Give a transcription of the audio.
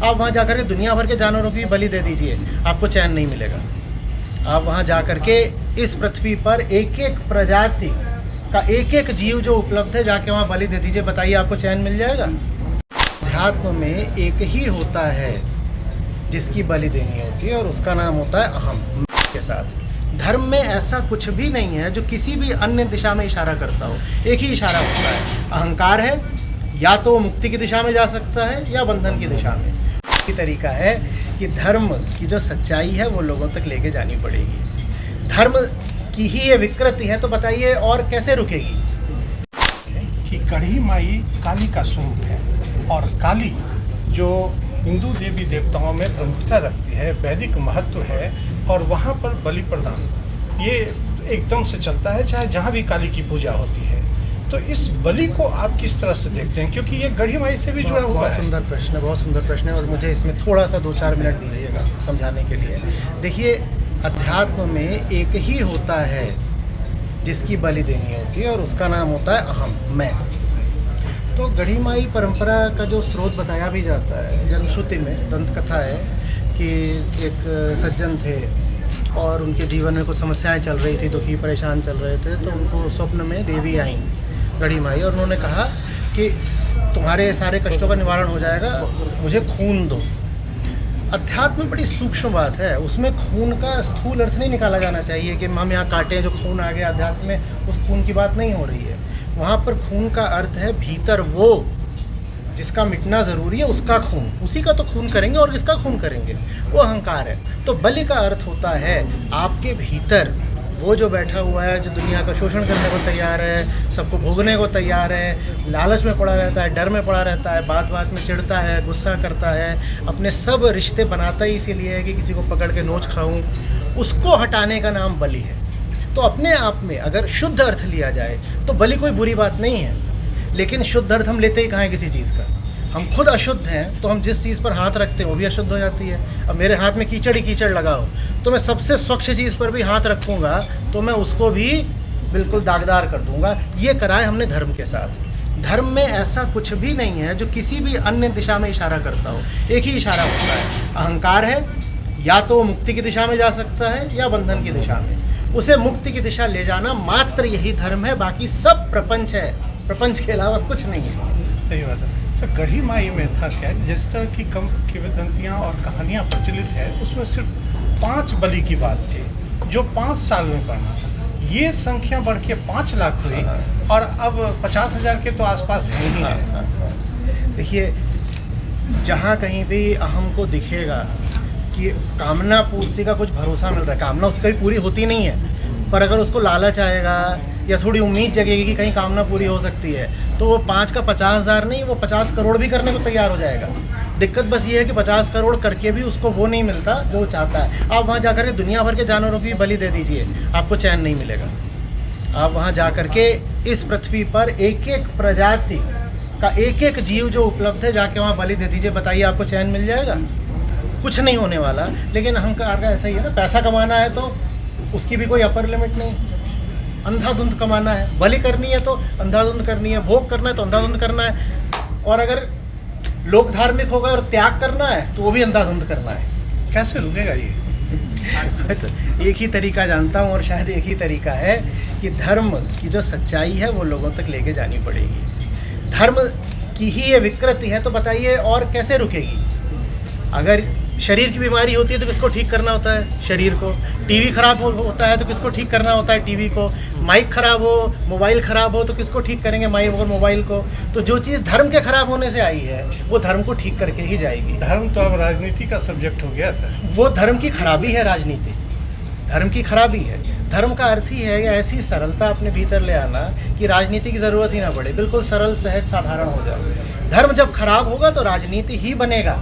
आप वहाँ जाकर के दुनिया भर के जानवरों की बलि दे दीजिए, आपको चैन नहीं मिलेगा। आप वहाँ जाकर के इस पृथ्वी पर एक एक प्रजाति का एक एक जीव जो उपलब्ध है जाके वहाँ बलि दे दीजिए, बताइए आपको चैन मिल जाएगा। अध्यात्म में एक ही होता है जिसकी बलि देनी होती है और उसका नाम होता है अहम के साथ। धर्म में ऐसा कुछ भी नहीं है जो किसी भी अन्य दिशा में इशारा करता हो, एक ही इशारा होता है, अहंकार है। या तो मुक्ति की दिशा में जा सकता है या बंधन की दिशा में। ये तरीका है कि धर्म की जो सच्चाई है वो लोगों तक लेके जानी पड़ेगी। धर्म की ही ये विकृति है तो बताइए और कैसे रुकेगी। कि गढ़ी माई काली का स्वरूप है और काली जो हिंदू देवी देवताओं में प्रमुखता रखती है, वैदिक महत्व है और वहाँ पर बलि प्रदान ये एकदम से चलता है, चाहे जहाँ भी काली की पूजा होती है। तो इस बलि को आप किस तरह से देखते हैं, क्योंकि ये गढ़ी माई से भी जुड़ा हुआ है। बहुत सुंदर प्रश्न है और मुझे इसमें थोड़ा सा 2-4 मिनट दीजिएगा समझाने के लिए। देखिए, अध्यात्म में एक ही होता है जिसकी बलि देनी होती है और उसका नाम होता है अहम, मैं। तो गढ़ी माई परंपरा का जो स्रोत बताया भी जाता है, जनश्रुति में दंत कथा है कि एक सज्जन थे और उनके जीवन में कुछ समस्याएं चल रही थी, दुखी परेशान चल रहे थे, तो उनको स्वप्न में देवी आई गढ़ी माई और उन्होंने कहा कि तुम्हारे सारे कष्टों का निवारण हो जाएगा, मुझे खून दो। अध्यात्म में बड़ी सूक्ष्म बात है, उसमें खून का स्थूल अर्थ नहीं निकाला जाना चाहिए कि हम यहाँ काटें जो खून आ गया। अध्यात्म में उस खून की बात नहीं हो रही है। वहाँ पर खून का अर्थ है भीतर वो जिसका मिटना ज़रूरी है, उसका खून, उसी का तो खून करेंगे और किसका खून करेंगे, वो अहंकार है। तो बलि का अर्थ होता है आपके भीतर वो जो बैठा हुआ है, जो दुनिया का शोषण करने को तैयार है, सबको भोगने को तैयार है, लालच में पड़ा रहता है, डर में पड़ा रहता है, बात बात में चिढ़ता है, गुस्सा करता है, अपने सब रिश्ते बनाता ही इसीलिए है कि किसी को पकड़ के नोच खाऊं, उसको हटाने का नाम बलि है। तो अपने आप में अगर शुद्ध अर्थ लिया जाए तो बलि कोई बुरी बात नहीं है, लेकिन शुद्ध अर्थ हम लेते ही कहाँ हैं किसी चीज़ का। हम खुद अशुद्ध हैं तो हम जिस चीज़ पर हाथ रखते हैं वो भी अशुद्ध हो जाती है। अब मेरे हाथ में कीचड़ ही कीचड़ लगा हो तो मैं सबसे स्वच्छ चीज़ पर भी हाथ रखूँगा तो मैं उसको भी बिल्कुल दागदार कर दूँगा। ये करा है हमने धर्म के साथ। धर्म में ऐसा कुछ भी नहीं है जो किसी भी अन्य दिशा में इशारा करता हो, एक ही इशारा होता है, अहंकार है। या तो मुक्ति की दिशा में जा सकता है या बंधन की दिशा में। उसे मुक्ति की दिशा ले जाना मात्र यही धर्म है, बाकी सब प्रपंच है, प्रपंच के अलावा कुछ नहीं है। सही बात है सर। गढ़ी माई में था क्या, जिस तरह की कम किंवदंतियाँ और कहानियाँ प्रचलित है, उसमें सिर्फ 5 बलि की बात थी जो 5 साल में करना था। ये संख्या बढ़ के 5 लाख हुई और अब 50,000 के तो आसपास है ही है। देखिए, जहाँ कहीं भी अहम को दिखेगा कि कामना पूर्ति का कुछ भरोसा मिल रहा है, कामना उसकी कभी पूरी होती नहीं है, पर अगर उसको लालच आएगा या थोड़ी उम्मीद जगेगी कि कहीं कामना पूरी हो सकती है तो वो 5 का 50,000 नहीं, वो 50 करोड़ भी करने को तैयार हो जाएगा। दिक्कत बस ये है कि 50 करोड़ करके भी उसको वो नहीं मिलता जो वो चाहता है। आप वहाँ जाकर के दुनिया भर के जानवरों की बलि दे दीजिए, आपको चैन नहीं मिलेगा। आप वहाँ जाकर के इस पृथ्वी पर एक एक प्रजाति का एक एक जीव जो उपलब्ध है जाके वहाँ बलि दे दीजिए, बताइए आपको चैन मिल जाएगा। कुछ नहीं होने वाला। लेकिन अहंकार का ऐसा ही है ना, पैसा कमाना है तो उसकी भी कोई अपर लिमिट नहीं, अंधाधुंध कमाना है, बलि करनी है तो अंधाधुंध करनी है, भोग करना है तो अंधाधुंध करना है, और अगर लोक धार्मिक होगा और त्याग करना है तो वो भी अंधाधुंध करना है। कैसे रुकेगा ये? तो एक ही तरीका जानता हूँ और शायद एक ही तरीका है कि धर्म की जो सच्चाई है वो लोगों तक लेके जानी पड़ेगी। धर्म की ही ये विकृति है तो बताइए और कैसे रुकेगी। अगर शरीर की बीमारी होती है तो किसको ठीक करना होता है? शरीर को। टीवी खराब होता है तो किसको ठीक करना होता है? टीवी को। माइक खराब हो, मोबाइल खराब हो तो किसको ठीक करेंगे? माइक और मोबाइल को। तो जो चीज़ धर्म के खराब होने से आई है वो धर्म को ठीक करके ही जाएगी। धर्म तो अब राजनीति का सब्जेक्ट हो गया सर। वो धर्म की खराबी है, राजनीति धर्म की खराबी है। धर्म का अर्थ ही है ऐसी सरलता अपने भीतर ले आना कि राजनीति की ज़रूरत ही ना पड़े, बिल्कुल सरल सहज साधारण हो जाए। धर्म जब खराब होगा तो राजनीति ही बनेगा।